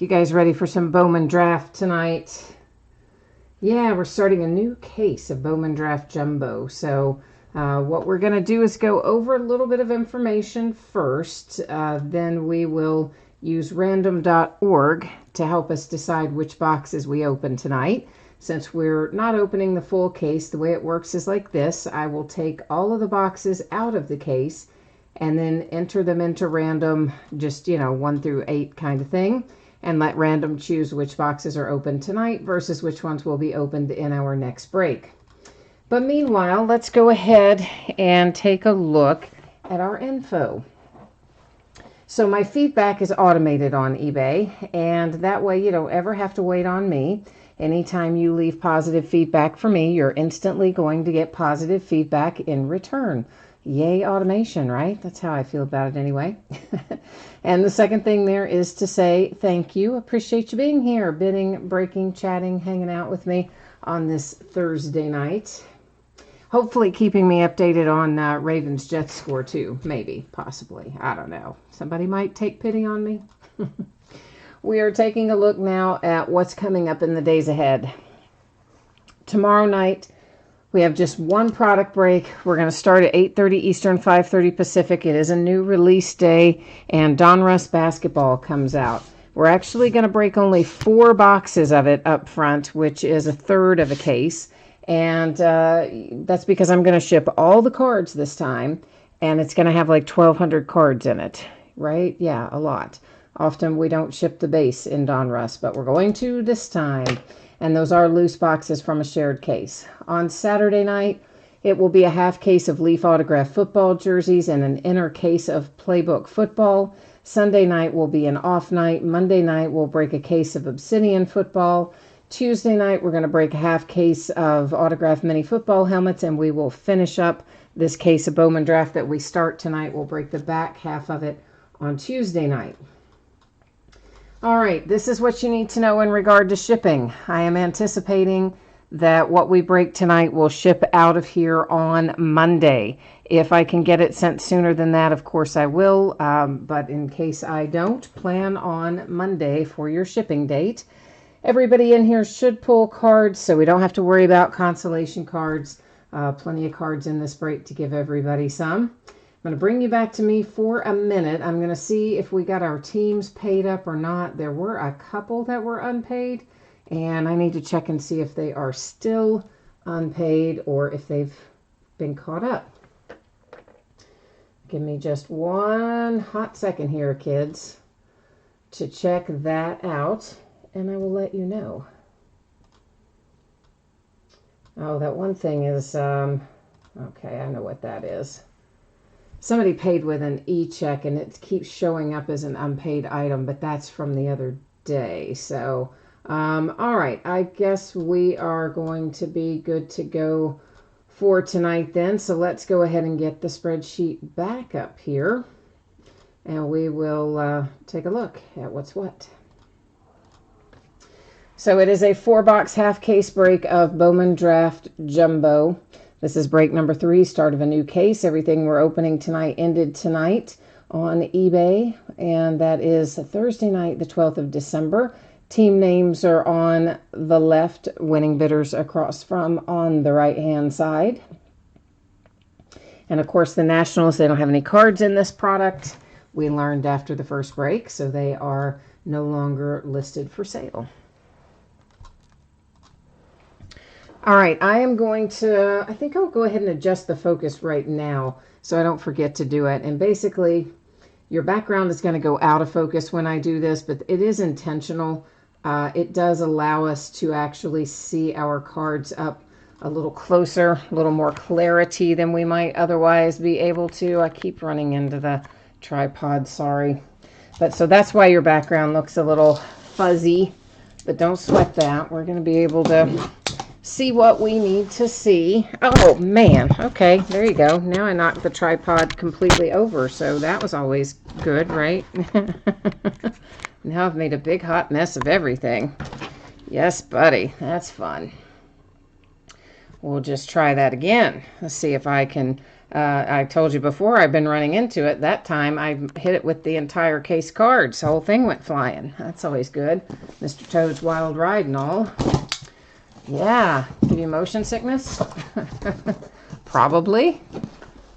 You guys ready for some Bowman Draft tonight? Yeah, we're starting a new case of Bowman Draft Jumbo. So what we're going to do is go over a little bit of information first. Then we will use random.org to help us decide which boxes we open tonight. Since we're not opening the full case, the way it works is like this. I will take all of the boxes out of the case and then enter them into random, just, 1 through 8 kind of thing, and let random choose which boxes are open tonight versus which ones will be opened in our next break. But meanwhile, let's go ahead and take a look at our info. So my feedback is automated on eBay, and that way you don't ever have to wait on me. Anytime you leave positive feedback for me, you're instantly going to get positive feedback in return. Yay, automation, right? That's how I feel about it anyway. And the second thing there is to say thank you. Appreciate you being here, bidding, breaking, chatting, hanging out with me on this Thursday night. Hopefully keeping me updated on Ravens Jets score too. Maybe, possibly. I don't know. Somebody might take pity on me. We are taking a look now at what's coming up in the days ahead. Tomorrow night, we have just one product break. We're going to start at 8:30 Eastern, 5:30 Pacific. It is a new release day, and Donruss basketball comes out. We're actually going to break only 4 boxes of it up front, which is a third of a case. And that's because I'm going to ship all the cards this time, and it's going to have like 1,200 cards in it, right? Yeah, a lot. Often we don't ship the base in Donruss, but we're going to this time. And those are loose boxes from a shared case. On Saturday night, it will be a half case of Leaf autographed football jerseys and an inner case of playbook football. Sunday night will be an off night. Monday night, we'll break a case of Obsidian football. Tuesday night, we're going to break a half case of autographed mini football helmets, and we will finish up this case of Bowman Draft that we start tonight. We'll break the back half of it on Tuesday night. All right, this is what you need to know in regard to shipping. I am anticipating that what we break tonight will ship out of here on Monday. If I can get it sent sooner than that, of course I will. But in case I don't, plan on Monday for your shipping date. Everybody in here should pull cards, so we don't have to worry about consolation cards. Plenty of cards in this break to give everybody some. I'm going to bring you back to me for a minute. I'm going to see if we got our teams paid up or not. There were a couple that were unpaid, and I need to check and see if they are still unpaid or if they've been caught up. Give me just one hot second here, kids, to check that out, and I will let you know. Oh, that one thing is, okay, I know what that is. Somebody paid with an e-check, and it keeps showing up as an unpaid item, but that's from the other day. So, all right, I guess we are going to be good to go for tonight then. So let's go ahead and get the spreadsheet back up here, and we will take a look at what's what. So it is a 4-box half case break of Bowman Draft Jumbo. This is break number 3, start of a new case. Everything we're opening tonight ended tonight on eBay, and that is Thursday night, the 12th of December. Team names are on the left, winning bidders across from on the right-hand side. And of course, the Nationals, they don't have any cards in this product. We learned after the first break, so they are no longer listed for sale. All right, I think I'll go ahead and adjust the focus right now so I don't forget to do it. And basically, your background is going to go out of focus when I do this, but it is intentional. It does allow us to actually see our cards up a little closer, a little more clarity than we might otherwise be able to. I keep running into the tripod, sorry. But so that's why your background looks a little fuzzy, but don't sweat that. We're going to be able to see what we need to see. Oh man, okay, there you go. Now I knocked the tripod completely over, so that was always good, right? Now I've made a big hot mess of everything. Yes, buddy, that's fun. We'll just try that again. Let's see if I can I told you before, I've been running into it. That time I hit it with the entire case cards. The whole thing went flying. That's always good. Mr. Toad's Wild Ride and all. Yeah, give you motion sickness? Probably.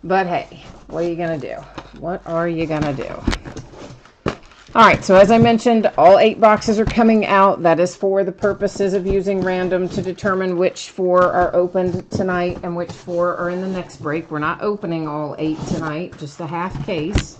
But hey, what are you going to do? What are you going to do? All right, so as I mentioned, all 8 boxes are coming out. That is for the purposes of using random to determine which 4 are opened tonight and which 4 are in the next break. We're not opening all 8 tonight, just a half case.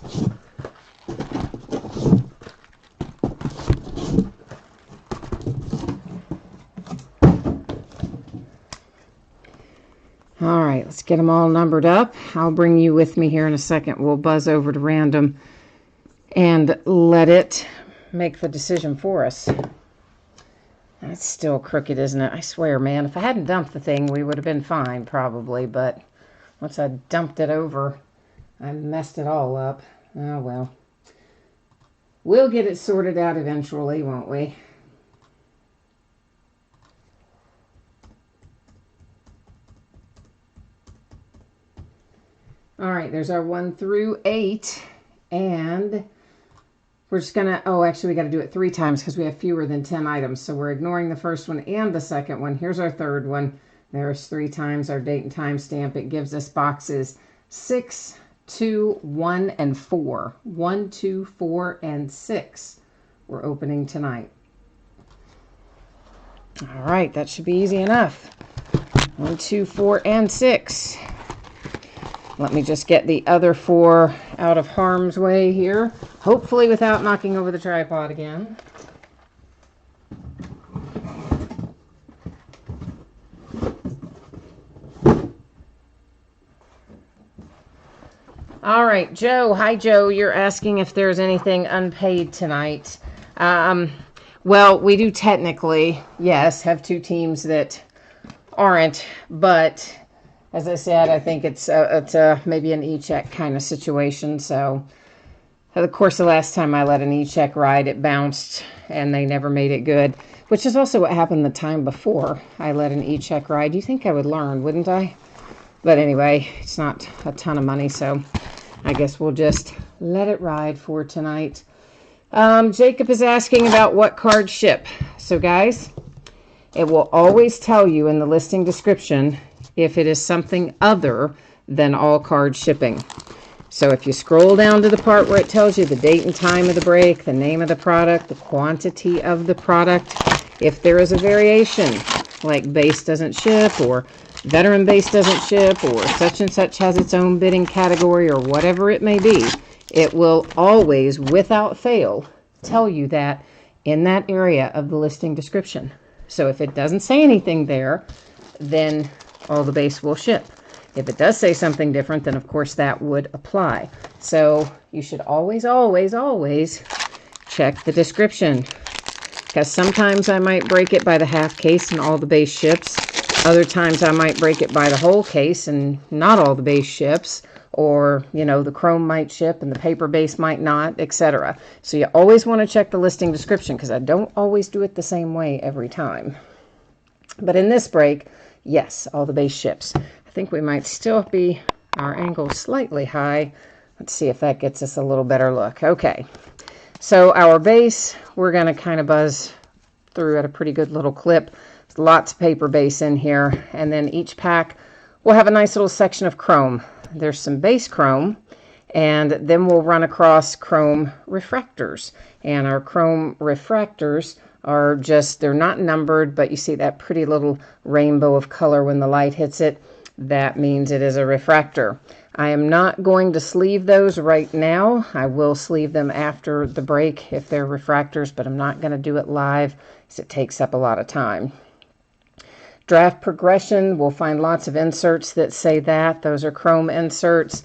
All right, let's get them all numbered up. I'll bring you with me here in a second. We'll buzz over to random and let it make the decision for us. That's still crooked, isn't it? I swear, man, if I hadn't dumped the thing, we would have been fine, probably. But once I dumped it over, I messed it all up. Oh, well. We'll get it sorted out eventually, won't we? All right, there's our 1 through 8. And we're just going to, oh, actually, we got to do it 3 times because we have fewer than 10 items. So we're ignoring the first one and the second one. Here's our third one. There's 3 times our date and time stamp. It gives us boxes 6, 2, 1, and 4. 1, 2, 4, and 6 we're opening tonight. All right, that should be easy enough. 1, 2, 4, and 6. Let me just get the other 4 out of harm's way here, hopefully without knocking over the tripod again. All right, Joe. Hi, Joe. You're asking if there's anything unpaid tonight. Well, we do technically, yes, have 2 teams that aren't, but as I said, I think it's maybe an e-check kind of situation. So, of course, the last time I let an e-check ride, it bounced and they never made it good, which is also what happened the time before I let an e-check ride. You think I would learn, wouldn't I? But anyway, it's not a ton of money, so I guess we'll just let it ride for tonight. Jacob is asking about what cards ship. So, guys, it will always tell you in the listing description if it is something other than all card shipping. So if you scroll down to the part where it tells you the date and time of the break, the name of the product, the quantity of the product, if there is a variation, like base doesn't ship, or veteran base doesn't ship, or such and such has its own bidding category, or whatever it may be, it will always, without fail, tell you that in that area of the listing description. So if it doesn't say anything there, then all the base will ship. If it does say something different, then of course that would apply. So you should always, always, always check the description, because sometimes I might break it by the half case and all the base ships. Other times I might break it by the whole case and not all the base ships, or, you know, the chrome might ship and the paper base might not, etc. So you always want to check the listing description, because I don't always do it the same way every time. But in this break, yes, all the base ships. I think we might still be our angle slightly high. Let's see if that gets us a little better look. Okay, so our base, we're going to kind of buzz through at a pretty good little clip. There's lots of paper base in here, and then each pack will have a nice little section of chrome. There's some base chrome, and then we'll run across chrome refractors. And our chrome refractors are just, they're not numbered, but you see that pretty little rainbow of color when the light hits it. That means it is a refractor. I am not going to sleeve those right now. I will sleeve them after the break if they're refractors, but I'm not going to do it live because it takes up a lot of time. Draft progression, we'll find lots of inserts that say that. Those are chrome inserts.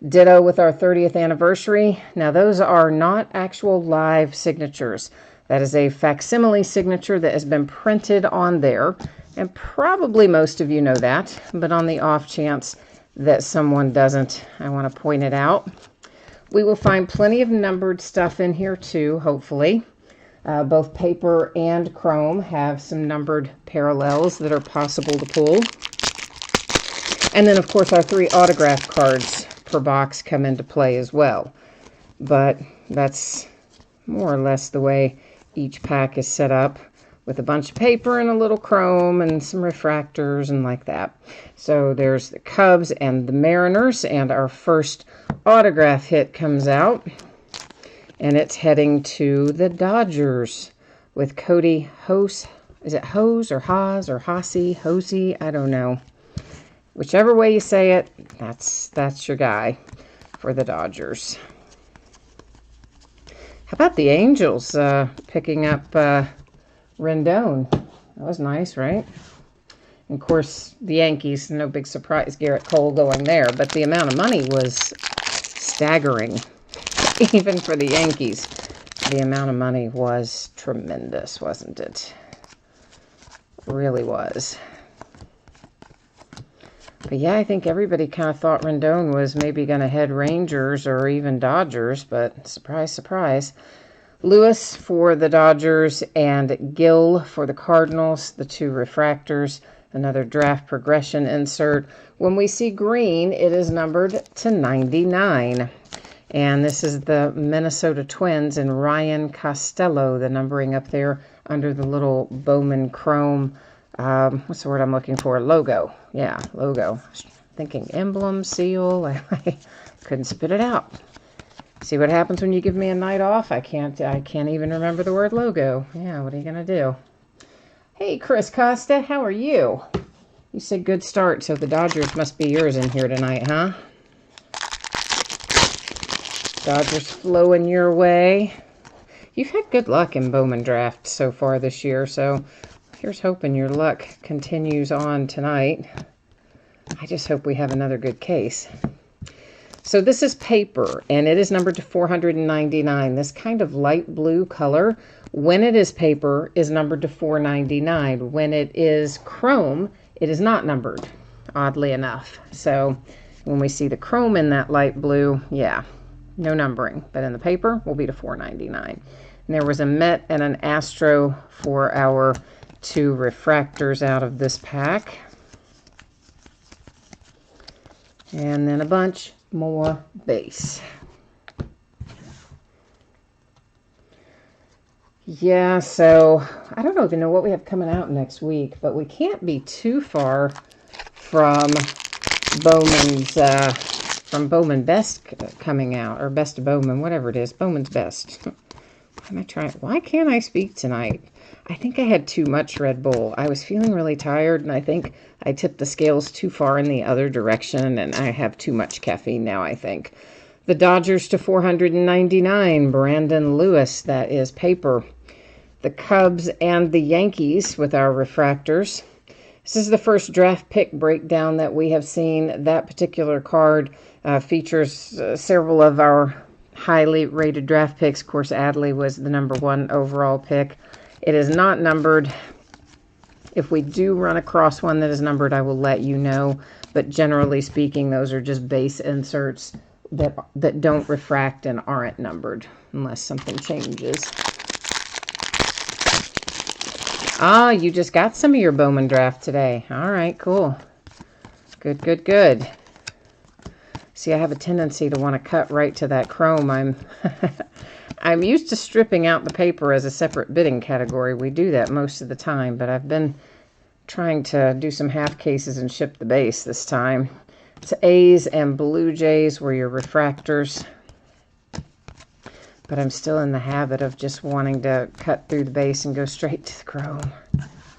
Ditto with our 30th anniversary. Now those are not actual live signatures. That is a facsimile signature that has been printed on there, and probably most of you know that, but on the off chance that someone doesn't, I want to point it out. We will find plenty of numbered stuff in here too, hopefully. Both paper and chrome have some numbered parallels that are possible to pull. And then, of course, our 3 autograph cards per box come into play as well. But that's more or less the way each pack is set up, with a bunch of paper and a little chrome and some refractors and like that. So there's the Cubs and the Mariners, and our first autograph hit comes out, and it's heading to the Dodgers with Cody Hose. Is it Hose or Haas or Hossie? Hosey? I don't know. Whichever way you say it, that's your guy for the Dodgers. How about the Angels picking up Rendon? That was nice, right? And of course, the Yankees, no big surprise, Garrett Cole going there, but the amount of money was staggering. Even for the Yankees, the amount of money was tremendous, wasn't it? It really was. But yeah, I think everybody kind of thought Rendon was maybe going to head Rangers or even Dodgers, but surprise, surprise. Lewis for the Dodgers and Gill for the Cardinals, the 2 refractors, another draft progression insert. When we see green, it is numbered to 99. And this is the Minnesota Twins and Ryan Costello, the numbering up there under the little Bowman Chrome, what's the word I'm looking for? Logo. Yeah, logo. Thinking emblem, seal. I couldn't spit it out. See what happens when you give me a night off? I can't even remember the word logo. Yeah, what are you going to do? Hey, Chris Costa, how are you? You said good start, so the Dodgers must be yours in here tonight, huh? Dodgers flowing your way. You've had good luck in Bowman Draft so far this year, so here's hoping your luck continues on tonight. I just hope we have another good case. So this is paper, and it is numbered to 499. This kind of light blue color, when it is paper, is numbered to 499. When it is chrome, it is not numbered, oddly enough. So when we see the chrome in that light blue, yeah, no numbering. But in the paper, will be to 499. And there was a Met and an Astro for our 2 refractors out of this pack. And then a bunch more base. Yeah, so I don't even know what we have coming out next week, but we can't be too far from Bowman's from Bowman Best coming out, or Best of Bowman, whatever it is, Bowman's Best. Why can't I speak tonight? I think I had too much Red Bull. I was feeling really tired, and I think I tipped the scales too far in the other direction, and I have too much caffeine now, I think. The Dodgers to 499, Brandon Lewis, that is paper. The Cubs and the Yankees with our refractors. This is the first draft pick breakdown that we have seen. That particular card features several of our highly rated draft picks. Of course, Adley was the #1 overall pick. It is not numbered. If we do run across one that is numbered, I will let you know. But generally speaking, those are just base inserts that don't refract and aren't numbered unless something changes. Ah, you just got some of your Bowman Draft today. All right, cool. Good, good, good. See, I have a tendency to want to cut right to that chrome. I'm used to stripping out the paper as a separate bidding category. We do that most of the time, but I've been trying to do some half cases and ship the base this time. It's A's and Blue Jays were your refractors. But I'm still in the habit of just wanting to cut through the base and go straight to the chrome.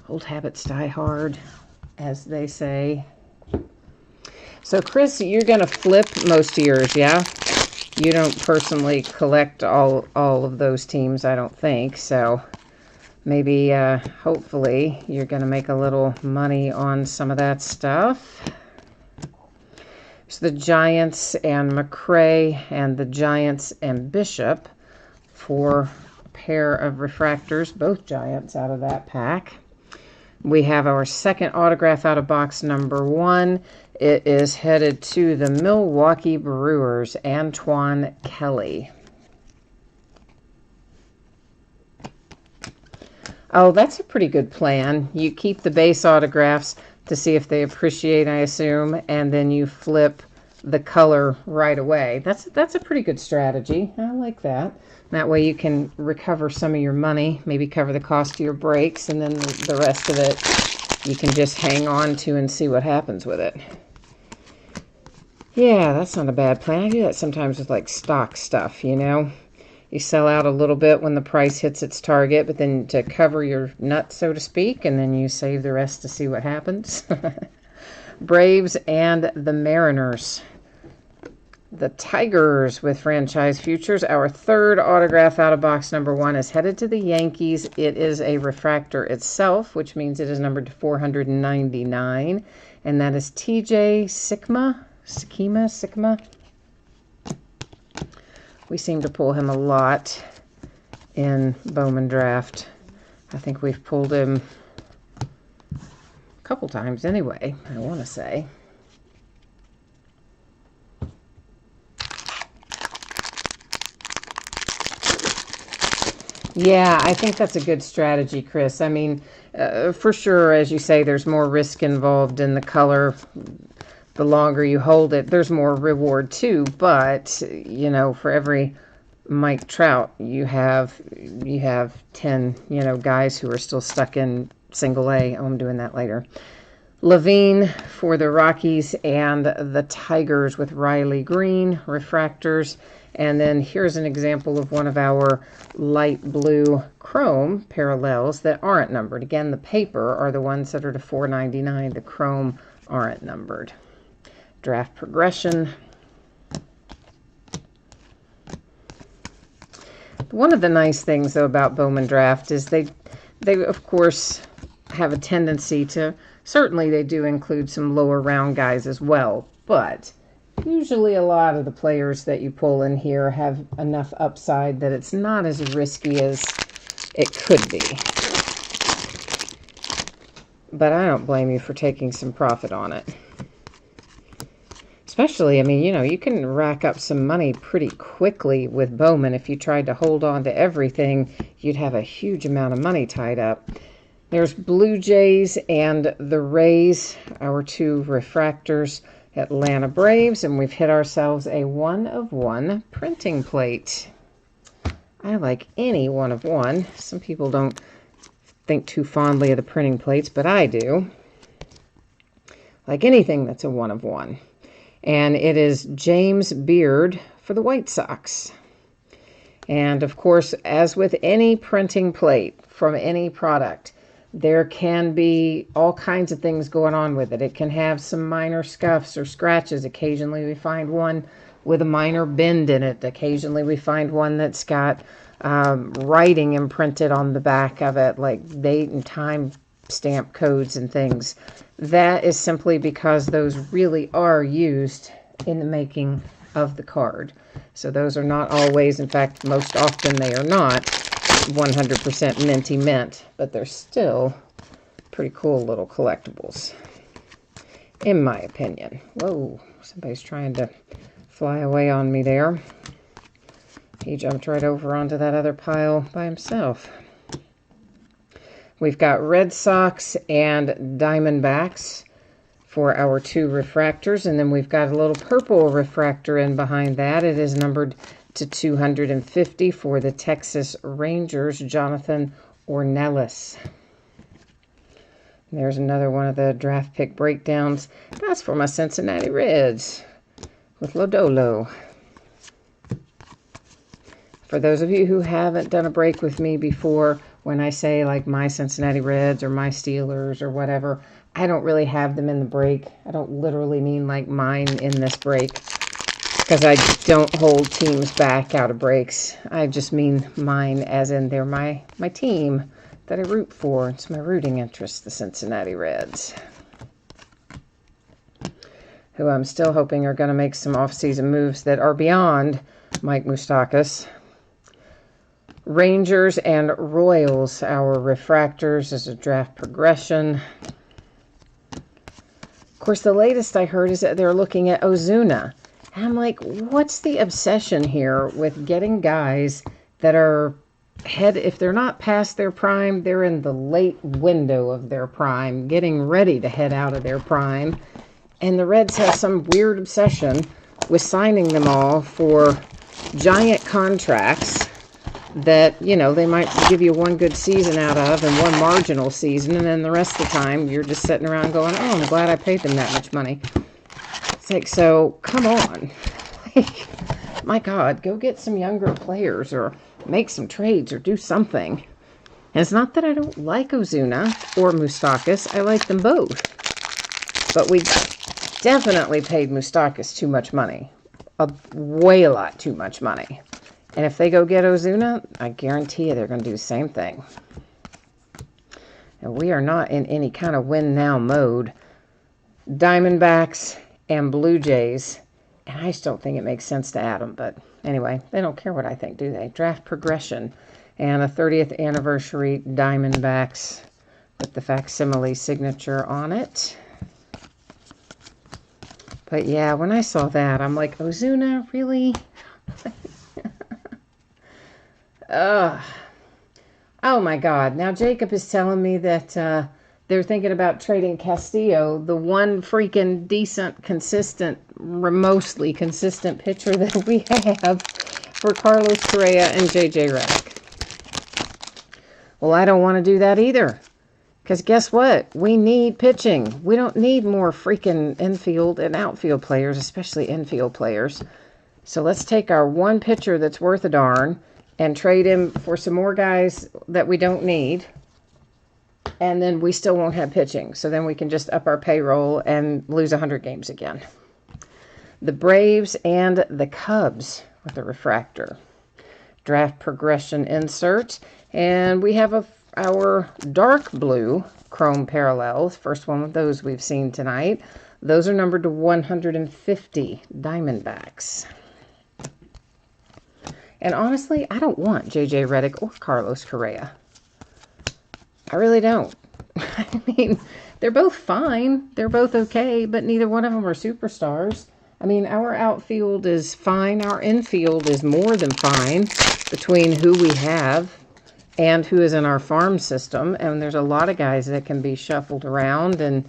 Old habits die hard, as they say. So, Chris, you're going to flip most of yours, yeah? You don't personally collect all of those teams, I don't think. So maybe, hopefully, you're going to make a little money on some of that stuff. So the Giants and McRae and the Giants and Bishop for a pair of refractors, both Giants out of that pack. We have our second autograph out of box #1. It is headed to the Milwaukee Brewers, Antoine Kelly. Oh, that's a pretty good plan. You keep the base autographs. to see if they appreciate, I assume, and then you flip the color right away. That's a pretty good strategy. I like that. That way you can recover some of your money, maybe cover the cost of your breaks, and then the rest of it you can just hang on to and see what happens with it. Yeah, that's not a bad plan. I do that sometimes with like stock stuff, you know. You sell out a little bit when the price hits its target, but then to cover your nuts, so to speak, and then you save the rest to see what happens. Braves and the Mariners. The Tigers with franchise futures. Our third autograph out of box number 1 is headed to the Yankees. It is a refractor itself, which means it is numbered to 499. And that is TJ Sikma. We seem to pull him a lot in Bowman Draft. I think we've pulled him a couple times anyway, I want to say. Yeah, I think that's a good strategy, Chris. I mean, for sure, as you say, there's more risk involved in the color. The longer you hold it, there's more reward too. But, you know, for every Mike Trout, you have 10, you know, guys who are still stuck in single A. Oh, I'm doing that later. Levine for the Rockies and the Tigers with Riley Green, refractors. And then here's an example of one of our light blue chrome parallels that aren't numbered. Again, the paper are the ones that are to $4.99. The chrome aren't numbered. Draft progression. One of the nice things, though, about Bowman Draft is they of course, have a tendency to, certainly they do include some lower round guys as well, but usually a lot of the players that you pull in here have enough upside that it's not as risky as it could be. But I don't blame you for taking some profit on it. Especially, I mean, you know, you can rack up some money pretty quickly with Bowman. If you tried to hold on to everything, you'd have a huge amount of money tied up. There's Blue Jays and the Rays, our two refractors. Atlanta Braves, and we've hit ourselves a 1-of-1 printing plate. I like any 1-of-1. Some people don't think too fondly of the printing plates, but I do. Like anything that's a 1-of-1. And it is James Beard for the White Sox. And of course, as with any printing plate from any product, there can be all kinds of things going on with it. It can have some minor scuffs or scratches. Occasionally we find one with a minor bend in it. Occasionally we find one that's got writing imprinted on the back of it, like date and time stamp codes and things. That is simply because those really are used in the making of the card. So those are not always, in fact, most often they are not 100% minty mint, but they're still pretty cool little collectibles, in my opinion. Whoa, somebody's trying to fly away on me there. He jumped right over onto that other pile by himself. We've got Red Sox and Diamondbacks for our two refractors, and then we've got a little purple refractor in behind that. It is numbered to 250 for the Texas Rangers, Jonathan Ornelas. There's another one of the draft pick breakdowns. That's for my Cincinnati Reds with Lodolo. For those of you who haven't done a break with me before, when I say like my Cincinnati Reds or my Steelers or whatever, I don't really have them in the break. I don't literally mean like mine in this break, because I don't hold teams back out of breaks. I just mean mine as in they're my team that I root for. It's my rooting interest, the Cincinnati Reds, who I'm still hoping are going to make some off-season moves that are beyond Mike Moustakas. Rangers and Royals, our refractors, as a draft progression. Of course, the latest I heard is that they're looking at Ozuna. And I'm like, what's the obsession here with getting guys that are if they're not past their prime, they're in the late window of their prime, getting ready to head out of their prime. And the Reds have some weird obsession with signing them all for giant contracts that, you know, they might give you one good season out of and one marginal season, and then the rest of the time you're just sitting around going, oh, I'm glad I paid them that much money. It's like, so come on. Like, my God, go get some younger players or make some trades or do something. And it's not that I don't like Ozuna or Moustakas. I like them both. But we definitely paid Moustakas too much money. A lot too much money. And if they go get Ozuna, I guarantee you they're going to do the same thing. And we are not in any kind of win now mode. Diamondbacks and Blue Jays. And I just don't think it makes sense to add them. But anyway, they don't care what I think, do they? Draft progression. And a 30th anniversary Diamondbacks with the facsimile signature on it. But yeah, when I saw that, I'm like, Ozuna, really? Oh my God. Now Jacob is telling me that they're thinking about trading Castillo, the one freaking decent, consistent, mostly consistent pitcher that we have, for Carlos Correa and JJ Redick. Well, I don't want to do that either. Because guess what? We need pitching. We don't need more freaking infield and outfield players, especially infield players. So let's take our one pitcher that's worth a darn and trade him for some more guys that we don't need. And then we still won't have pitching. So then we can just up our payroll and lose 100 games again. The Braves and the Cubs with a refractor. Draft progression insert. And we have our dark blue chrome parallels. First one of those we've seen tonight. Those are numbered to 150 Diamondbacks. And honestly, I don't want JJ Redick or Carlos Correa. I really don't. I mean, they're both fine. They're both okay, but neither one of them are superstars. I mean, our outfield is fine. Our infield is more than fine between who we have and who is in our farm system. And there's a lot of guys that can be shuffled around, and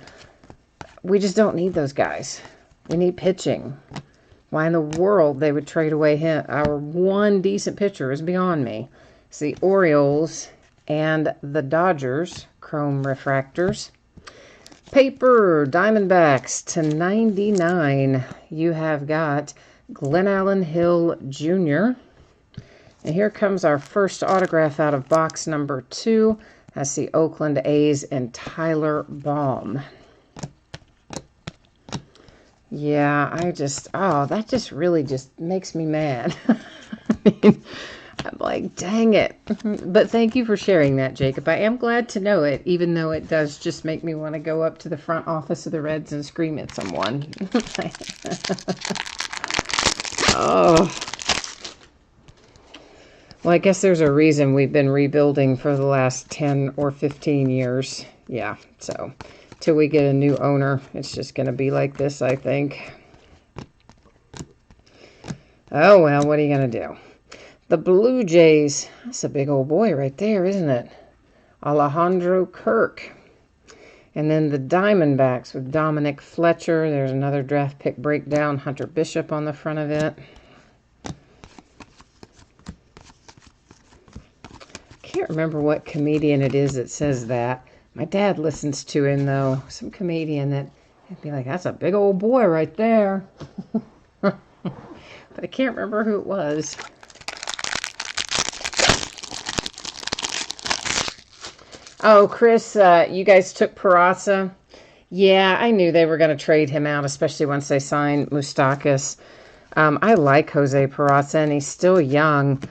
we just don't need those guys. We need pitching. Why in the world they would trade away our one decent pitcher is beyond me. It's the Orioles and the Dodgers chrome refractors. Paper Diamondbacks to 99. You have got Glenn Allen Hill Jr. And here comes our first autograph out of box number 2. That's the Oakland A's and Tyler Baum. Yeah, that just really just makes me mad. I mean, I'm like, dang it. But thank you for sharing that, Jacob. I am glad to know it, even though it does just make me want to go up to the front office of the Reds and scream at someone. Oh. Well, I guess there's a reason we've been rebuilding for the last 10 or 15 years. Yeah, so till we get a new owner, it's just going to be like this, I think. Oh, well, what are you going to do? The Blue Jays, that's a big old boy right there, isn't it? Alejandro Kirk. And then the Diamondbacks with Dominic Fletcher. There's another draft pick breakdown. Hunter Bishop on the front of it. Can't remember what comedian it is that says that. My dad listens to him, though. Some comedian that would be like, that's a big old boy right there. But I can't remember who it was. Oh, Chris, you guys took Peraza. Yeah, I knew they were going to trade him out, especially once they signed Moustakas. I like Jose Peraza, and he's still young,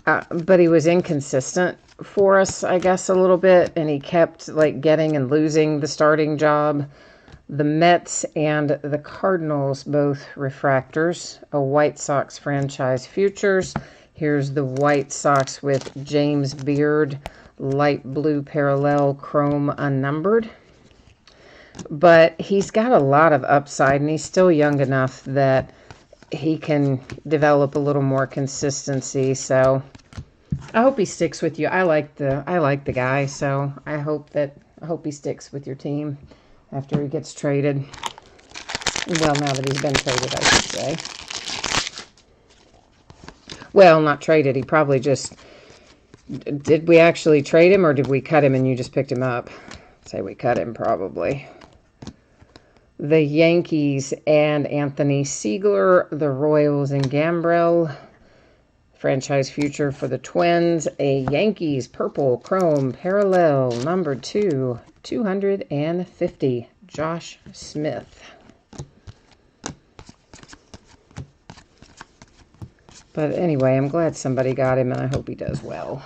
but he was inconsistent for us, I guess, a little bit, and he kept like getting and losing the starting job. The Mets and the Cardinals, both refractors, a White Sox franchise futures. Here's the White Sox with James Beard, light blue parallel chrome unnumbered. But he's got a lot of upside, and he's still young enough that he can develop a little more consistency. So I hope he sticks with you. I like the guy, so I hope he sticks with your team after he gets traded. Well, now that he's been traded, I should say. Well, not traded. He probably just... Did we actually trade him, or did we cut him and you just picked him up? I'd say we cut him, probably. The Yankees and Anthony Siegler. The Royals and Gambrell. Franchise future for the Twins. A Yankees purple chrome parallel number 2, 250. Josh Smith. But anyway, I'm glad somebody got him, and I hope he does well.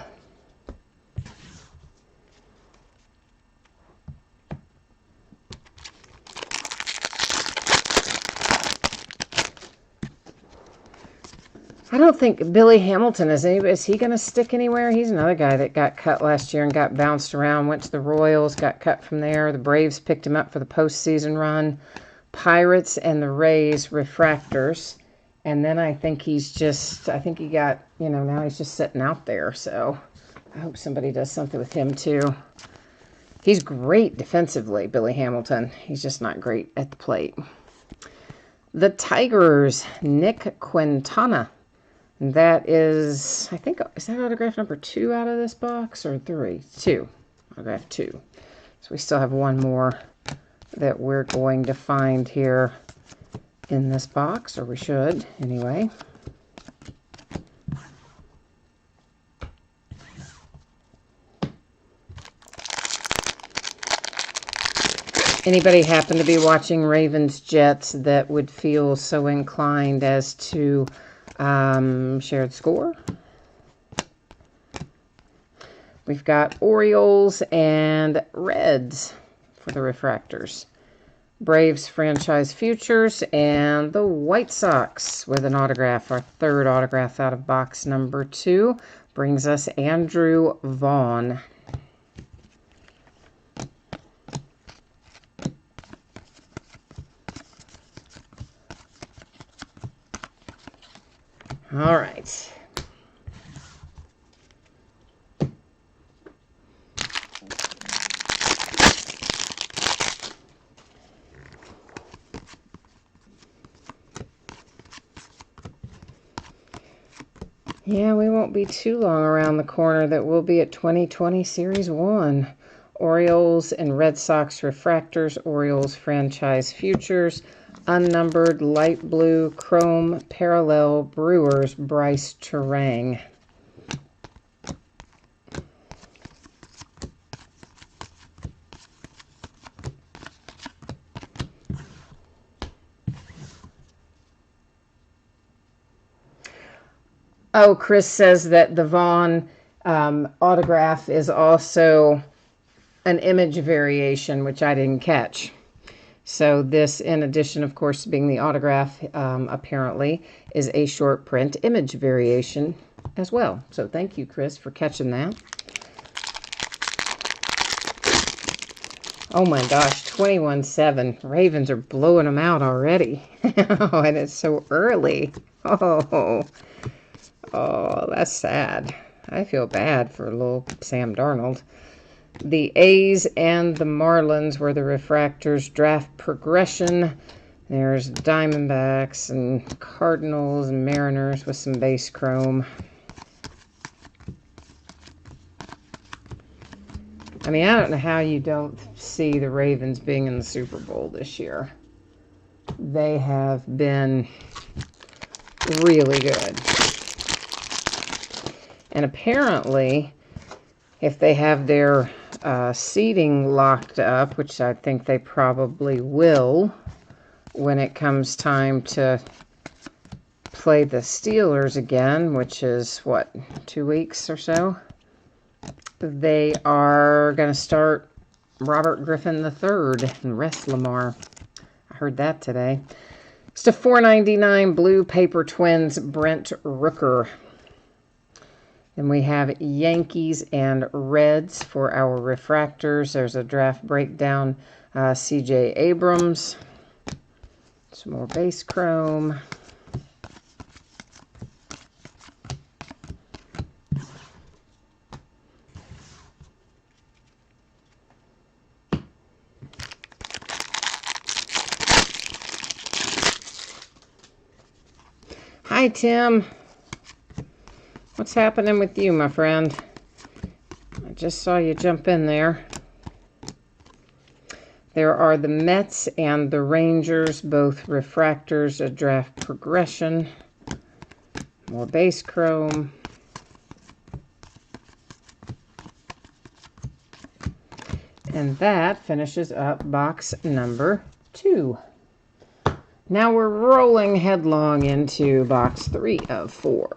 I don't think Billy Hamilton is he going to stick anywhere? He's another guy that got cut last year and got bounced around, went to the Royals, got cut from there. The Braves picked him up for the postseason run. Pirates and the Rays refractors. And then I think he got, now he's just sitting out there. So I hope somebody does something with him too. He's great defensively, Billy Hamilton. He's just not great at the plate. The Tigers, Nick Quintana. That is, I think, is that autograph number 2 out of this box or 3? 2. Autograph 2. So we still have one more that we're going to find here in this box, or we should anyway. Anybody happen to be watching Ravens-Jets that would feel so inclined as to shared score? We've got Orioles and Reds for the refractors. Braves franchise futures and the White Sox with an autograph. Our third autograph out of box number 2 brings us Andrew Vaughn. All right. Yeah, we won't be too long around the corner that we'll be at 2020 Series 1. Orioles and Red Sox refractors, Orioles franchise futures, unnumbered light blue chrome parallel Brewers Bryce Terang. Oh, Chris says that the Vaughn autograph is also an image variation, which I didn't catch. So this, in addition, of course, to being the autograph, apparently, is a short print image variation as well. So thank you, Chris, for catching that. Oh my gosh, 21-7. Ravens are blowing them out already. Oh, and it's so early. Oh, that's sad. I feel bad for little Sam Darnold. The A's and the Marlins were the refractors draft progression. There's Diamondbacks and Cardinals and Mariners with some base chrome. I mean, I don't know how you don't see the Ravens being in the Super Bowl this year. They have been really good. And apparently, if they have their seating locked up, which I think they probably will when it comes time to play the Steelers again, which is, what, 2 weeks or so? They are going to start Robert Griffin III and rest Lamar. I heard that today. It's a $4.99 blue paper Twins Brent Rooker. Then we have Yankees and Reds for our refractors. There's a draft breakdown. C.J. Abrams. Some more base chrome. Hi, Tim. What's happening with you, my friend? I just saw you jump in there. There are the Mets and the Rangers, both refractors, a draft progression. More base chrome. And that finishes up box number 2. Now we're rolling headlong into box 3 of 4.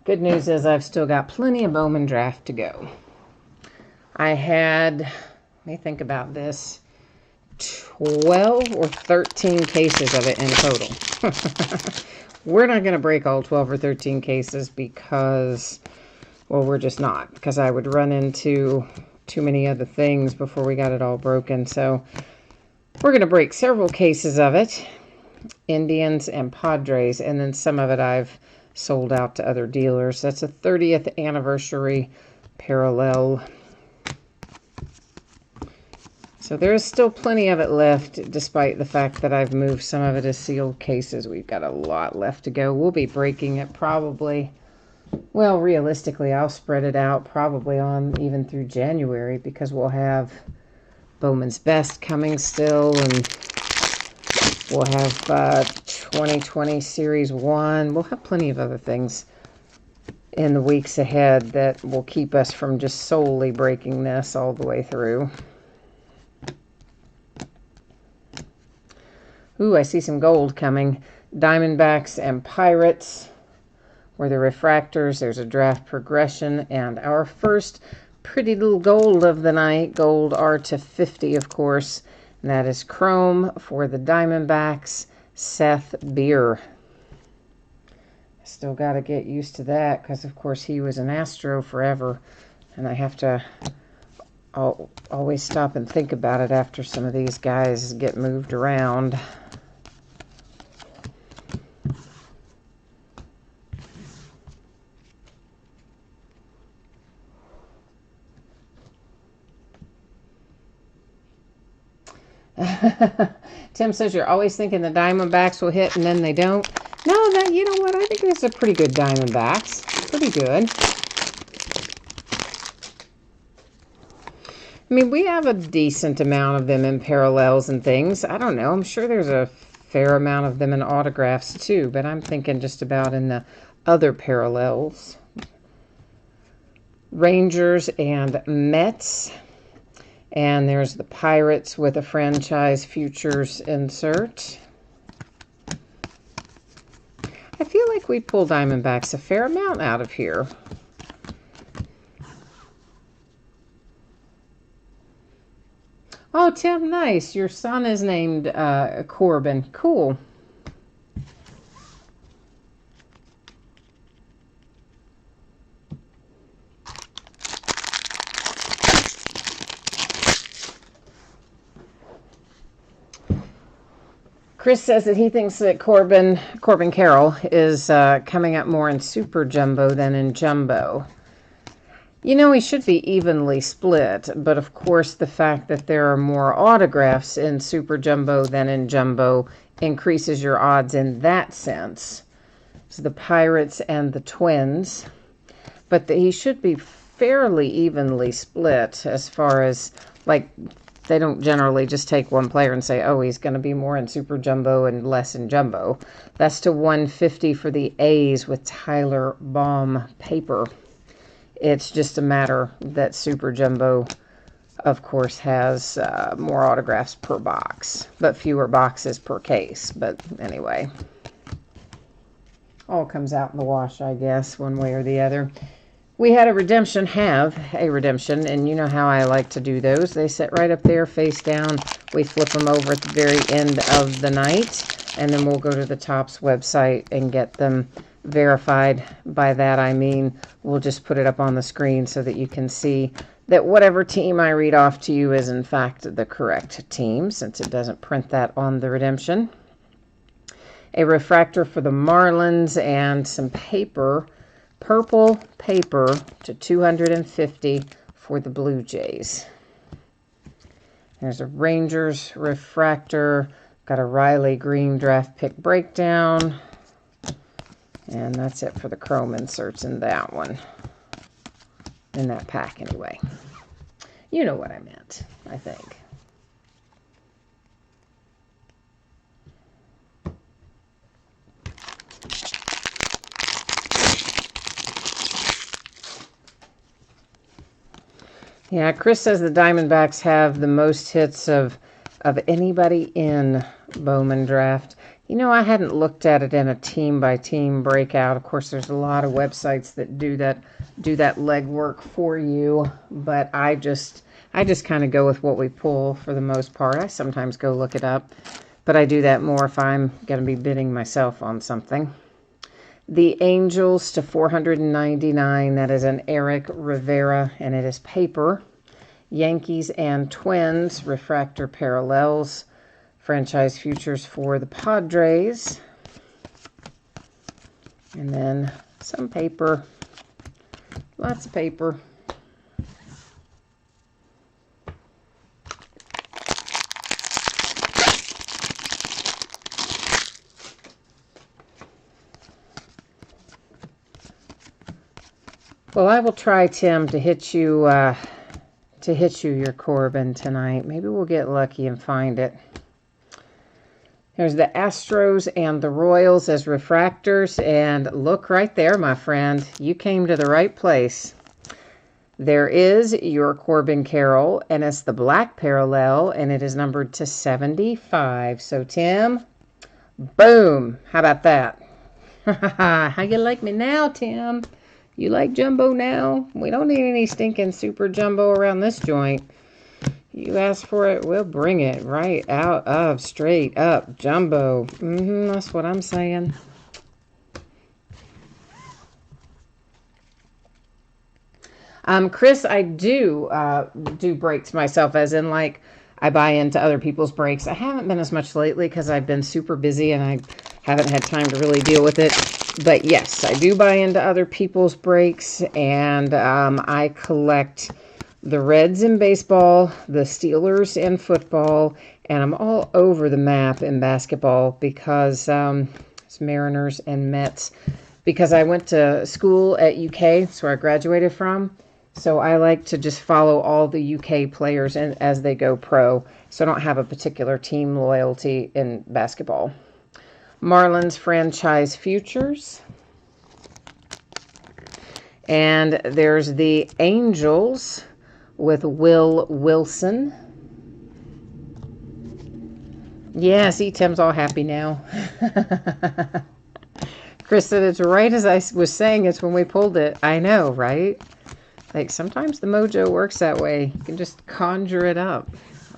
Good news is I've still got plenty of Bowman draft to go. I had, let me think about this, 12 or 13 cases of it in total. We're not going to break all 12 or 13 cases because, well, we're just not. Because I would run into too many other things before we got it all broken. So we're going to break several cases of it. Indians and Padres. And then some of it I've sold out to other dealers. That's a 30th anniversary parallel. So there's still plenty of it left, despite the fact that I've moved some of it as sealed cases. We've got a lot left to go. We'll be breaking it probably, well, realistically, I'll spread it out probably on even through January, because we'll have Bowman's Best coming still, and we'll have 2020 Series 1. We'll have plenty of other things in the weeks ahead that will keep us from just solely breaking this all the way through. Ooh, I see some gold coming. Diamondbacks and Pirates were the refractors. There's a draft progression. And our first pretty little gold of the night, gold R250, of course. And that is chrome for the Diamondbacks, Seth Beer. Still got to get used to that because, of course, he was an Astro forever. And I have to always stop and think about it after some of these guys get moved around. Tim says you're always thinking the Diamondbacks will hit and then they don't. No, that, you know what? I think it's a pretty good Diamondbacks. Pretty good. I mean, we have a decent amount of them in parallels and things. I don't know. I'm sure there's a fair amount of them in autographs too, but I'm thinking just about in the other parallels. Rangers and Mets. And there's the Pirates with a franchise futures insert. I feel like we pull Diamondbacks a fair amount out of here. Oh, Tim, nice. Your son is named Corbin. Cool. Chris says that he thinks that Corbin Carroll is coming up more in Super Jumbo than in Jumbo. You know, he should be evenly split, but of course the fact that there are more autographs in Super Jumbo than in Jumbo increases your odds in that sense. So the Pirates and the Twins. But he should be fairly evenly split as far as, like, they don't generally just take one player and say, oh, he's going to be more in Super Jumbo and less in Jumbo. That's to 150 for the A's with Tyler Baum paper. It's just a matter that Super Jumbo, of course, has more autographs per box, but fewer boxes per case. But anyway, all comes out in the wash, I guess, one way or the other. We had a redemption, and you know how I like to do those. They sit right up there, face down. We flip them over at the very end of the night, and then we'll go to the Topps website and get them verified. By that I mean we'll just put it up on the screen so that you can see that whatever team I read off to you is in fact the correct team, since it doesn't print that on the redemption. a refractor for the Marlins, and some paper, purple paper to 250 for the Blue Jays. There's a Rangers refractor. Got a Riley Green draft pick breakdown. And that's it for the chrome inserts in that one. In that pack, anyway. You know what I meant, I think. Yeah, Chris says the Diamondbacks have the most hits of anybody in Bowman draft. You know, I hadn't looked at it in a team-by-team breakout. Of course, there's a lot of websites that do that legwork for you, but I just kind of go with what we pull for the most part. I sometimes go look it up, but I do that more if I'm going to be bidding myself on something. The Angels to 499. That is an Eric Rivera, and it is paper. Yankees and Twins, refractor parallels. Franchise futures for the Padres. And then some paper. Lots of paper. Well, I will try, Tim, to hit you your Corbin tonight. Maybe we'll get lucky and find it. There's the Astros and the Royals as refractors, and look right there, my friend. You came to the right place. There is your Corbin Carroll, and it's the black parallel, and it is numbered to 75. So, Tim, boom. How about that? How you like me now, Tim? You like jumbo now? We don't need any stinking super jumbo around this joint. You ask for it, we'll bring it right out of straight up jumbo. That's what I'm saying. Chris, I do breaks myself, as in like I buy into other people's breaks. I haven't been as much lately because I've been super busy and I haven't had time to really deal with it. But yes, I do buy into other people's breaks, and I collect the Reds in baseball, the Steelers in football, and I'm all over the map in basketball because it's Mariners and Mets. Because I went to school at UK, that's where I graduated from. So I like to just follow all the UK players as they go pro. So I don't have a particular team loyalty in basketball. Marlins franchise futures. And there's the Angels with Will Wilson. Yeah, see, Tim's all happy now. Chris said it's right as I was saying it's when we pulled it. I know, right? Like, sometimes the mojo works that way. You can just conjure it up.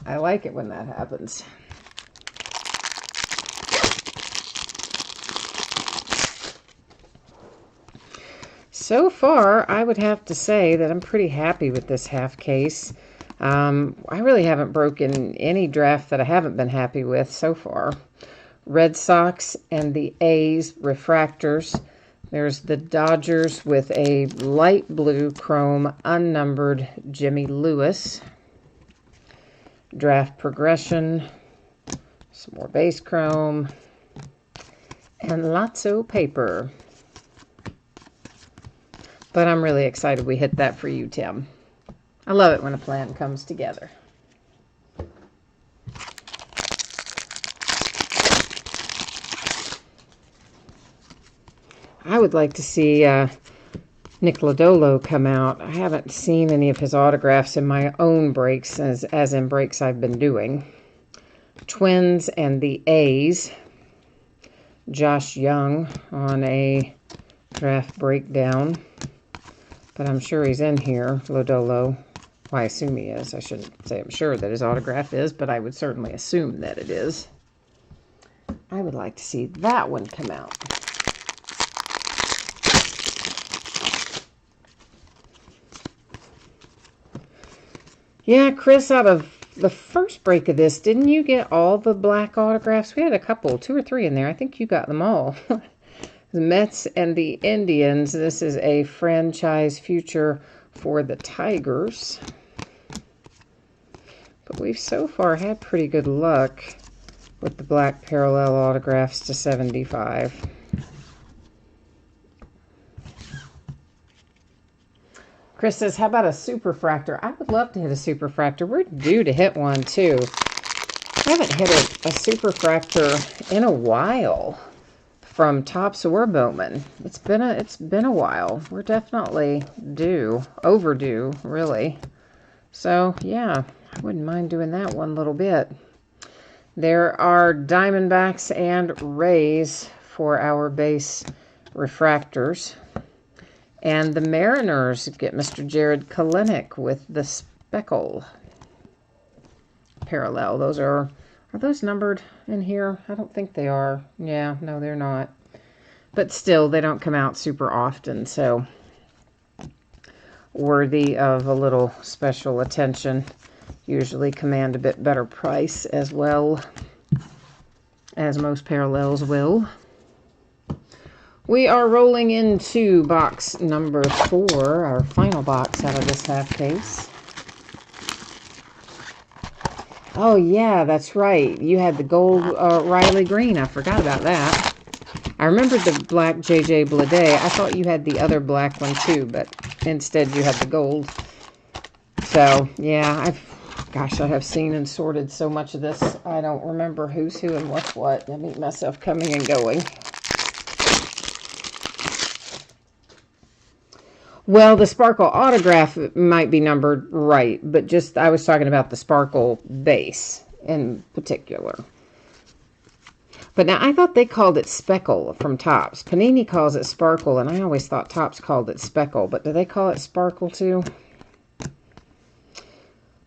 I like it when that happens. So far, I would have to say that I'm pretty happy with this half case. I really haven't broken any draft that I haven't been happy with so far. Red Sox and the A's refractors. There's the Dodgers with a light blue chrome unnumbered Jimmy Lewis. Draft progression. Some more base chrome. And lots of paper. But I'm really excited we hit that for you, Tim. I love it when a plan comes together. I would like to see Nick Lodolo come out. I haven't seen any of his autographs in my own breaks, as in breaks I've been doing. Twins and the A's. Josh Young on a draft breakdown. But I'm sure he's in here, Lodolo. Well, I assume he is. I shouldn't say I'm sure that his autograph is, but I would certainly assume that it is. I would like to see that one come out. Yeah, Chris, out of the first break of this, didn't you get all the black autographs? We had a couple, 2 or 3 in there. I think you got them all. The Mets and the Indians. This is a franchise future for the Tigers. But we've so far had pretty good luck with the black parallel autographs to 75. Chris says, how about a superfractor? I would love to hit a superfractor. We're due to hit one, too. I haven't hit a superfractor in a while from Topps or Bowman. It's been a while. We're definitely overdue, really. So, yeah, I wouldn't mind doing that one little bit. There are Diamondbacks and Rays for our base refractors. And the Mariners get Mr. Jared Kelenic with the speckle parallel. Those are those numbered in here? I don't think they are. Yeah, no, they're not. But still, they don't come out super often, so worthy of a little special attention. Usually command a bit better price as well, as most parallels will. We are rolling into box number 4, our final box out of this half case. Oh, yeah, that's right. You had the gold Riley Green. I forgot about that. I remembered the black J.J. Bleday. I thought you had the other black one, too, but instead you had the gold. So, yeah, gosh, I have seen and sorted so much of this. I don't remember who's who and what's what. I meet myself coming and going. Well, the Sparkle autograph might be numbered right, but just I was talking about the Sparkle base in particular. But now I thought they called it Speckle from Topps. Panini calls it Sparkle, and I always thought Topps called it Speckle. But do they call it Sparkle too?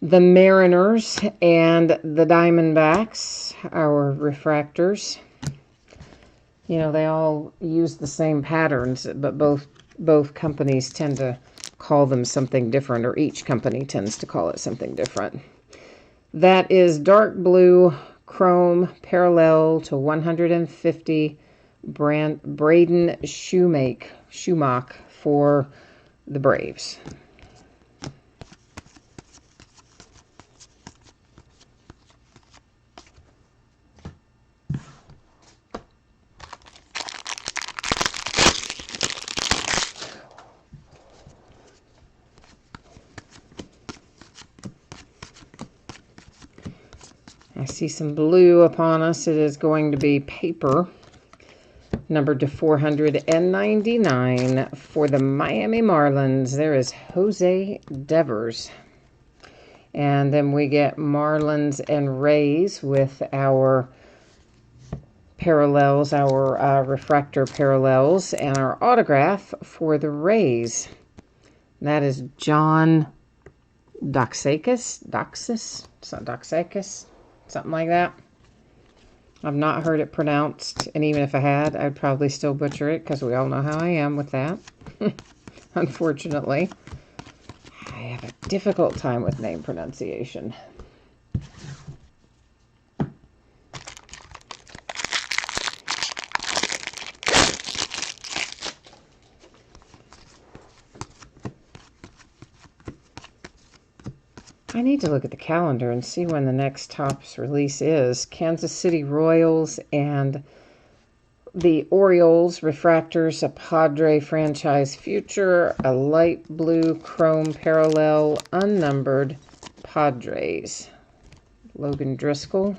The Mariners and the Diamondbacks, our refractors. You know, they all use the same patterns, but both companies tend to call them something different, or each company tends to call it something different. That is dark blue chrome parallel to 150 Braden Shoemack for the Braves. I see some blue upon us. It is going to be paper, numbered to 499 for the Miami Marlins. There is Jose Devers. And then we get Marlins and Rays with our parallels, our refractor parallels, and our autograph for the Rays. That is John Doxakis. It's not Doxakis. Something like that. I've not heard it pronounced, and even if I had, I'd probably still butcher it, because we all know how I am with that. Unfortunately. I have a difficult time with name pronunciation. I need to look at the calendar and see when the next Topps release is. Kansas City Royals and the Orioles refractors, a Padre franchise future, a light blue chrome parallel, unnumbered Padres. Logan Driscoll.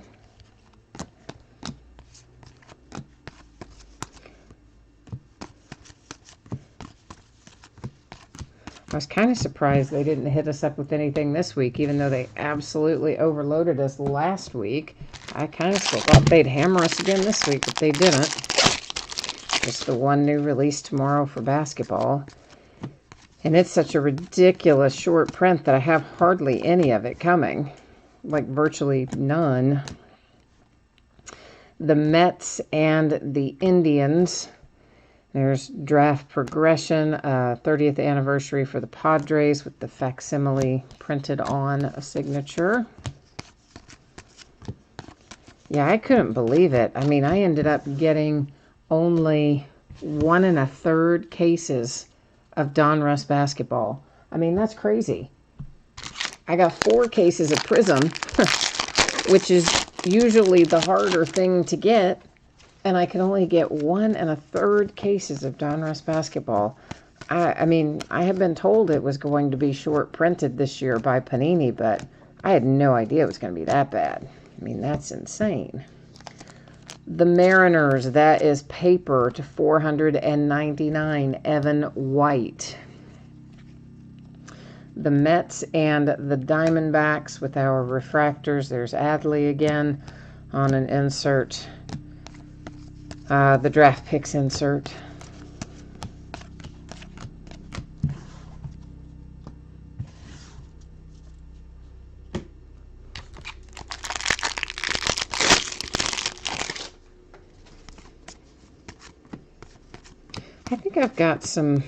I was kind of surprised they didn't hit us up with anything this week, even though they absolutely overloaded us last week. I kind of still thought they'd hammer us again this week, but they didn't. Just the one new release tomorrow for basketball. And it's such a ridiculous short print that I have hardly any of it coming. Like virtually none. The Mets and the Indians. There's draft progression, 30th anniversary for the Padres with the facsimile printed on a signature. Yeah, I couldn't believe it. I mean, I ended up getting only 1 1/3 cases of Donruss basketball. I mean, that's crazy. I got 4 cases of Prism, which is usually the harder thing to get, and I could only get 1 1/3 cases of Donruss basketball. I mean, I had been told it was going to be short printed this year by Panini, but I had no idea it was going to be that bad. I mean, that's insane. The Mariners, that is paper to 499, Evan White. The Mets and the Diamondbacks with our refractors. There's Adley again on an insert. The draft picks insert. I think I've got some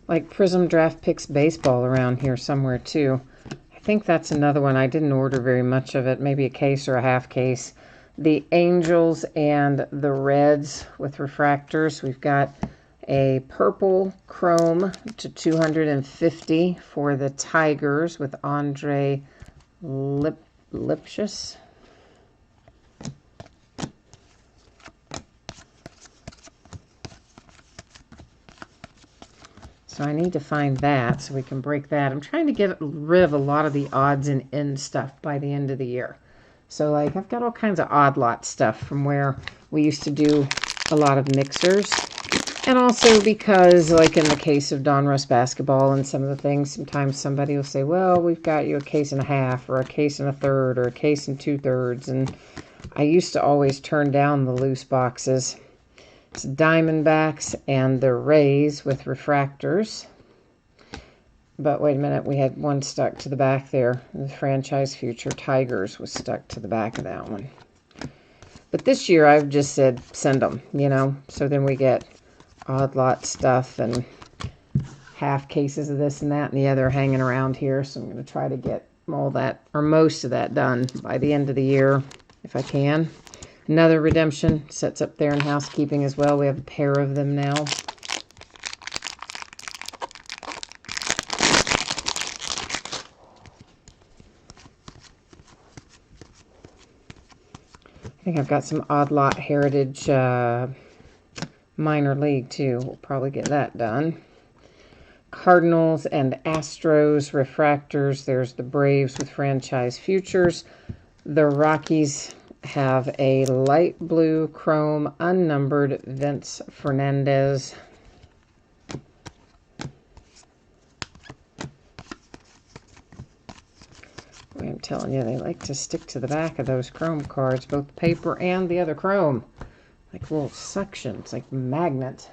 like Prism Draft Picks baseball around here somewhere too. I think that's another one. I didn't order very much of it, maybe a case or a half case. The Angels and the Reds with refractors. We've got a purple chrome to 250 for the Tigers with Andre Lipschitz. So I need to find that so we can break that. I'm trying to get rid of a lot of the odds and ends stuff by the end of the year. So like I've got all kinds of odd lot stuff from where we used to do a lot of mixers. And also because like in the case of Donruss basketball and some of the things, sometimes somebody will say, well, we've got you a case and a half or a case and a third or a case and 2/3. And I used to always turn down the loose boxes. It's Diamondbacks and the Rays with refractors. But wait a minute, we had one stuck to the back there. The franchise future Tigers was stuck to the back of that one. But this year I've just said send them, you know. So then we get odd lot stuff and half cases of this and that and the other hanging around here. So I'm going to try to get all that or most of that done by the end of the year if I can. Another redemption sets up there in housekeeping as well. We have a pair of them now. I think I've got some odd lot heritage minor league too. We'll probably get that done. Cardinals and Astros refractors. There's the Braves with franchise futures. The Rockies have a light blue chrome unnumbered Vince Fernandez. I'm telling you, they like to stick to the back of those chrome cards, both the paper and the other chrome. Like little suctions, like magnet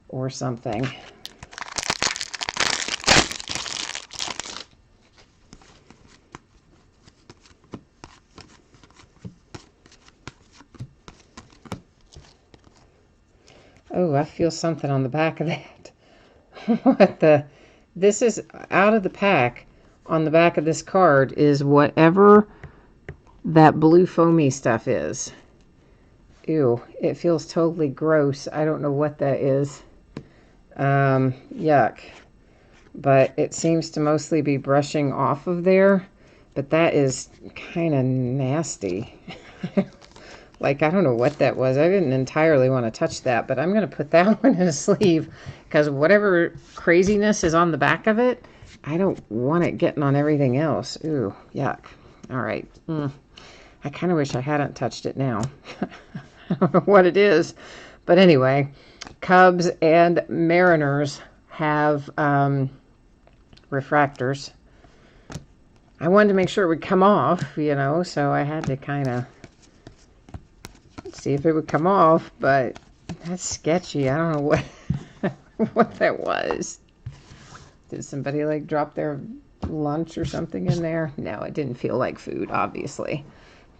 or something. Oh, I feel something on the back of that. What the? This is out of the pack. On the back of this card is whatever that blue foamy stuff is. Ew, it feels totally gross. I don't know what that is. Yuck. But it seems to mostly be brushing off of there. But that is kind of nasty. Like, I don't know what that was. I didn't entirely want to touch that, but I'm going to put that one in a sleeve because whatever craziness is on the back of it, I don't want it getting on everything else. Ooh, yuck. All right. I kind of wish I hadn't touched it now. I don't know what it is. But anyway, Cubs and Mariners have refractors. I wanted to make sure it would come off, you know, so I had to kind of see if it would come off, but that's sketchy. I don't know what what that was. Did somebody like drop their lunch or something in there? No, it didn't feel like food, obviously.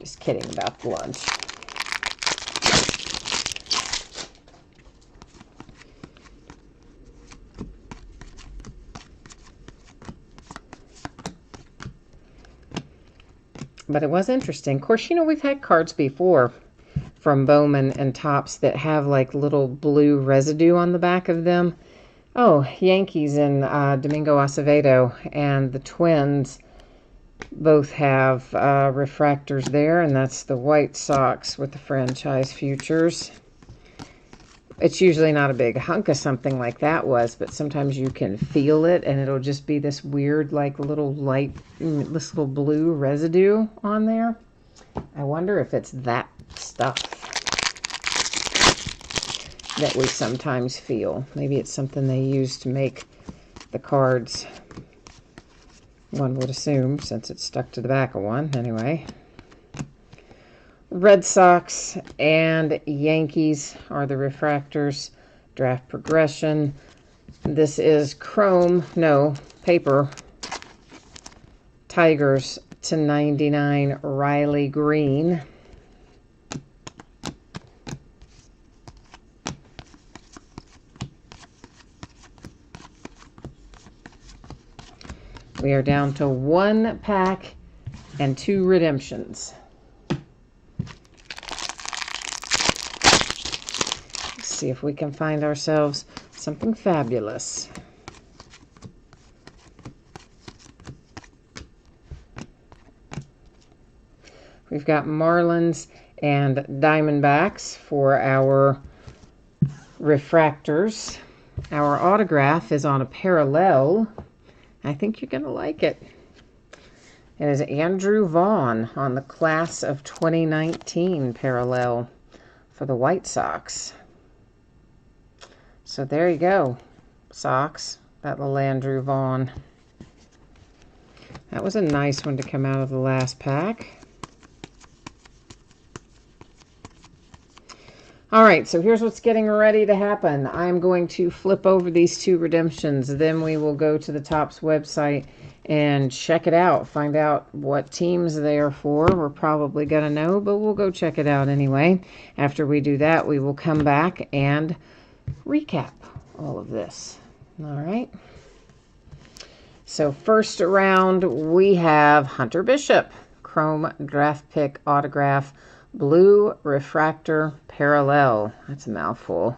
Just kidding about the lunch. But it was interesting. Of course, you know, we've had cards before from Bowman and Topps that have like little blue residue on the back of them. Oh, Yankees and Domingo Acevedo and the Twins both have refractors there, and that's the White Sox with the franchise futures. It's usually not a big hunk of something like that was, but sometimes you can feel it, and it'll just be this weird, like, little light, this little blue residue on there. I wonder if it's that stuff that we sometimes feel. Maybe it's something they use to make the cards, one would assume, since it's stuck to the back of one. Anyway, Red Sox and Yankees are the refractors. Draft progression. This is chrome, no, paper. Tigers /99 Riley Green. We are down to 1 pack and 2 redemptions. Let's see if we can find ourselves something fabulous. We've got Marlins and Diamondbacks for our refractors. Our autograph is on a parallel. I think you're going to like it. It is Andrew Vaughn on the class of 2019 parallel for the White Sox. So there you go, Sox. That little Andrew Vaughn. That was a nice one to come out of the last pack. All right, so here's what's getting ready to happen. I'm going to flip over these 2 redemptions. Then we will go to the Topps website and check it out. Find out what teams they are for. We're probably going to know, but we'll go check it out anyway. After we do that, we will come back and recap all of this. All right. So first round, we have Hunter Bishop, chrome draft pick autograph, blue refractor parallel. That's a mouthful.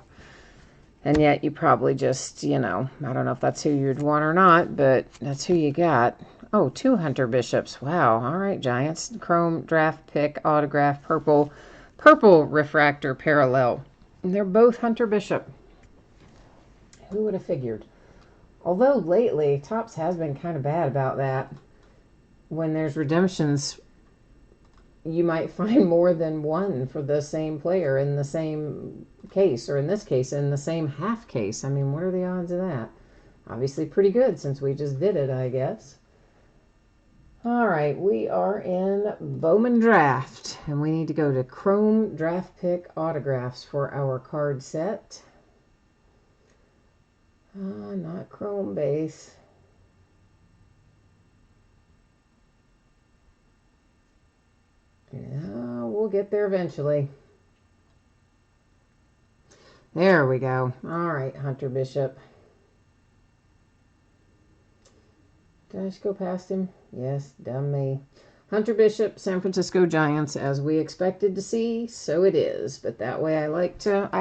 And yet you probably just, you know, I don't know if that's who you'd want or not, but that's who you got. Oh, 2 Hunter Bishops. Wow. All right, Giants. Chrome draft pick autograph purple refractor parallel. And they're both Hunter Bishop. Who would have figured? Although lately, Topps has been kind of bad about that. When there's redemptions, you might find more than one for the same player in the same case, or in this case, in the same half case. I mean, what are the odds of that? Obviously pretty good since we just did it, I guess. All right, we are in Bowman Draft, and we need to go to Chrome Draft Pick Autographs for our card set. Not Chrome base. Yeah, we'll get there eventually. There we go. All right, Hunter Bishop. Did I just go past him? Yes, dumb me. Hunter Bishop, San Francisco Giants, as we expected to see, so it is. But that way I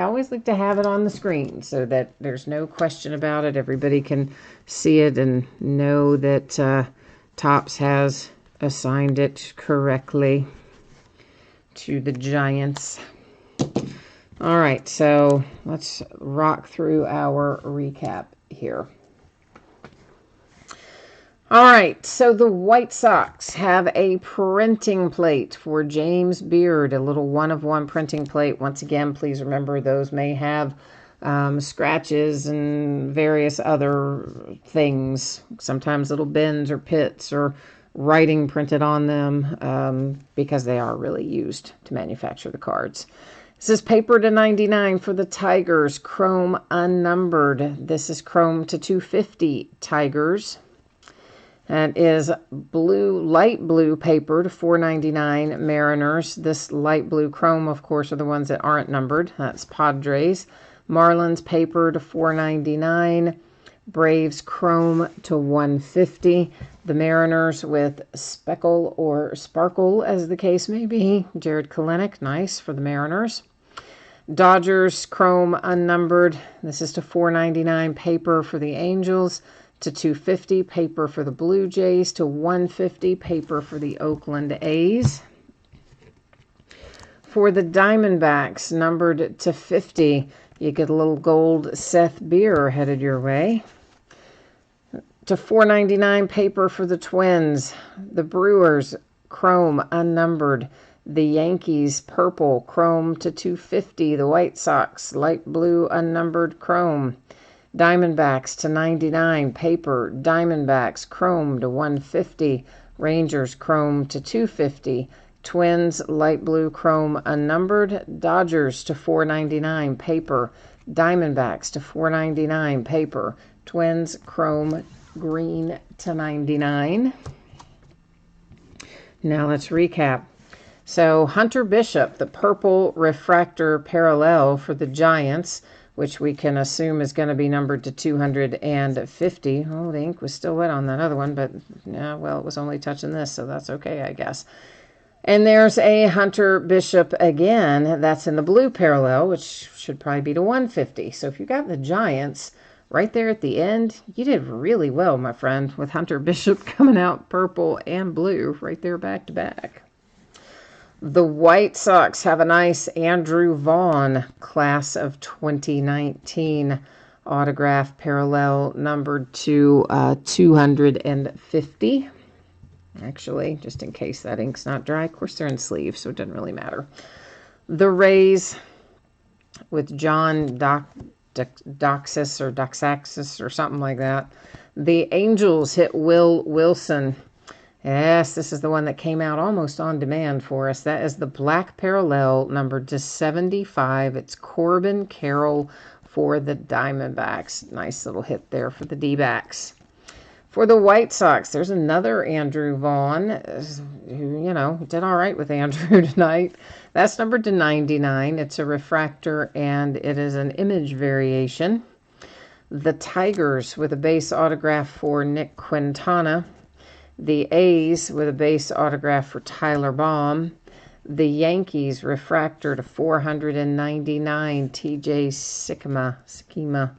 always like to have it on the screen so that there's no question about it. Everybody can see it and know that Topps has assigned it correctly to the Giants. All right, so let's rock through our recap here. All right, so the White Sox have a printing plate for James Beard, a little 1-of-1 printing plate. Once again, please remember those may have scratches and various other things, sometimes little bends or pits or writing printed on them because they are really used to manufacture the cards. This is paper /99 for the Tigers, chrome unnumbered. This is chrome /250 Tigers. That is blue, light blue paper /499 Mariners. This light blue chrome, of course, are the ones that aren't numbered. That's Padres. Marlins paper /499. Braves chrome to 150. The Mariners with speckle or sparkle, as the case may be. Jared Kelenic, nice for the Mariners. Dodgers chrome unnumbered. This is to 499 paper for the Angels, to 250 paper for the Blue Jays, to 150 paper for the Oakland A's. For the Diamondbacks, numbered to 50, you get a little gold Seth Beer headed your way. To 499 paper for the Twins. The Brewers chrome unnumbered. The Yankees purple chrome to 250. The White Sox light blue unnumbered chrome. Diamondbacks to 99 paper. Diamondbacks chrome to 150. Rangers chrome to 250. Twins light blue chrome unnumbered. Dodgers to 499 paper. Diamondbacks to 499 paper. Twins chrome green to 99. Now let's recap. So Hunter Bishop, the purple refractor parallel for the Giants, which we can assume is going to be numbered to 250. Oh, the ink was still wet on that other one, but yeah, well, it was only touching this, so that's okay, I guess. And there's a Hunter Bishop again. That's in the blue parallel, which should probably be to 150. So if you got the Giants right there at the end, you did really well, my friend, with Hunter Bishop coming out purple and blue right there back to back. The White Sox have a nice Andrew Vaughn class of 2019 autograph parallel numbered to 250. Actually, just in case that ink's not dry. Of course, they're in sleeves, so it doesn't really matter. The Rays with John Doxis or Doxaxis or something like that. The Angels hit Will Wilson. Yes, this is the one that came out almost on demand for us. That is the black parallel numbered to 75. It's Corbin Carroll for the Diamondbacks. Nice little hit there for the D-backs. For the White Sox, there's another Andrew Vaughn, who, you know, did all right with Andrew tonight. That's numbered to 99. It's a refractor, and it is an image variation. The Tigers with a base autograph for Nick Quintana. The A's with a base autograph for Tyler Baum. The Yankees refractor to 499, TJ Sikema.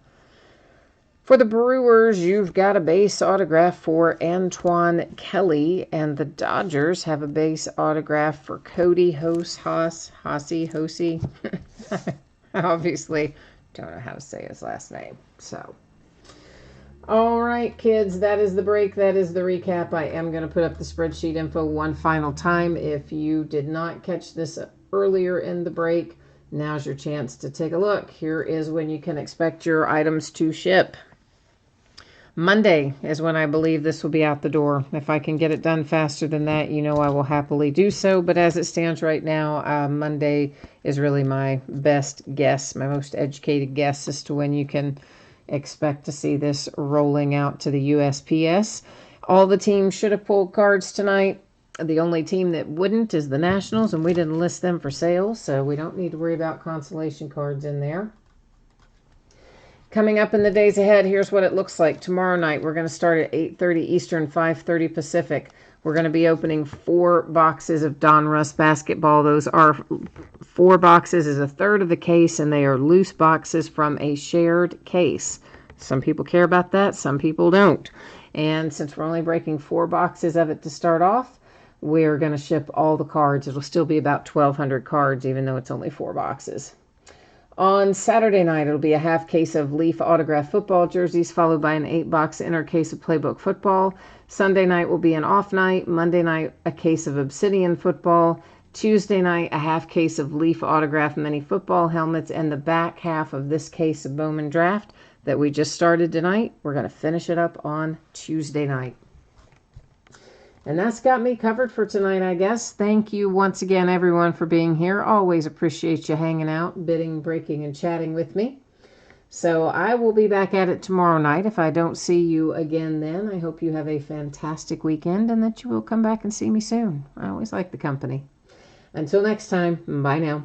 For the Brewers, you've got a base autograph for Antoine Kelly, and the Dodgers have a base autograph for Cody Hosse. I obviously don't know how to say his last name. So, all right, kids, that is the break. That is the recap. I am going to put up the spreadsheet info one final time. If you did not catch this earlier in the break, now's your chance to take a look. Here is when you can expect your items to ship. Monday is when I believe this will be out the door. If I can get it done faster than that, you know I will happily do so. But as it stands right now, Monday is really my best guess, my most educated guess as to when you can expect to see this rolling out to the USPS. All the teams should have pulled cards tonight. The only team that wouldn't is the Nationals, and we didn't list them for sale, so we don't need to worry about consolation cards in there. Coming up in the days ahead, here's what it looks like. Tomorrow night, we're going to start at 8:30 Eastern, 5:30 Pacific. We're going to be opening 4 boxes of Donruss basketball. Those are 4 boxes is a third of the case, and they are loose boxes from a shared case. Some people care about that, some people don't. And since we're only breaking 4 boxes of it to start off, we're going to ship all the cards. It'll still be about 1,200 cards, even though it's only 4 boxes. On Saturday night, it'll be a half case of Leaf autographed football jerseys, followed by an 8-box inner case of Playbook football. Sunday night will be an off night. Monday night, a case of Obsidian football. Tuesday night, a half case of Leaf autographed mini football helmets. And the back half of this case of Bowman Draft that we just started tonight, we're going to finish it up on Tuesday night. And that's got me covered for tonight, I guess. Thank you once again, everyone, for being here. Always appreciate you hanging out, bidding, breaking, and chatting with me. So I will be back at it tomorrow night. If I don't see you again then, I hope you have a fantastic weekend and that you will come back and see me soon. I always like the company. Until next time, bye now.